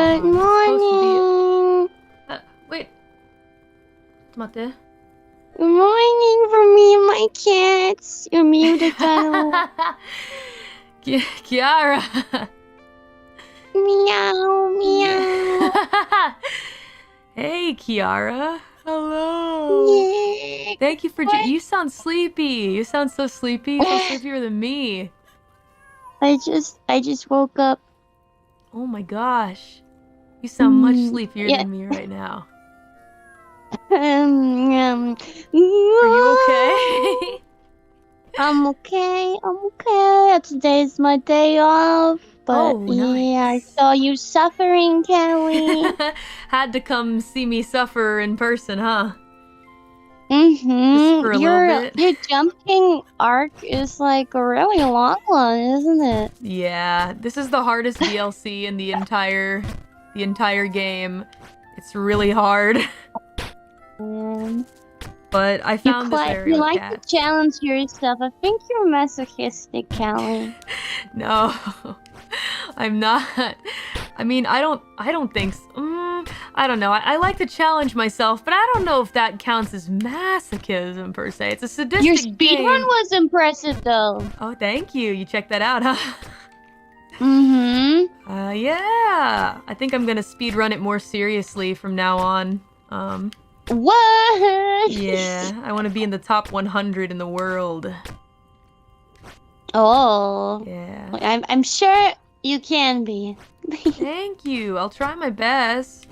Good morning. Wait. ちょっと待って。 Good morning for me and my cats. You're muted, Dano. Kiara. Meow, meow. Hey, Kiara. Hello. Yeah. Thank you for... You sound sleepy. You sound so sleepy. So sleepier than me. I just woke up. Oh my gosh. You sound much sleepier than me right now. Are you okay? I'm okay. I'm okay. Today's my day off. But yeah, I saw you suffering, Kelly. Had to come see me suffer in person, huh? Mm-hmm. Just for a little bit. Your jumping arc is like a really long one, isn't it? Yeah, this is the hardest DLC in the entire game. It's really hard. But I found this area. You like to challenge yourself. I think you're masochistic, Callie. No, I'm not. I mean, I don't think so. I don't know. I like to challenge myself, but I don't know if that counts as masochism per se. It's a sadistic Your speedrun was impressive, though. Oh, thank you. You checked that out, huh? Mm-hmm. Yeah. I think I'm gonna speedrun it more seriously from now on. What? Yeah, I want to be in the top 100 in the world. Oh. Yeah. I'm sure you can be. Thank you. I'll try my best.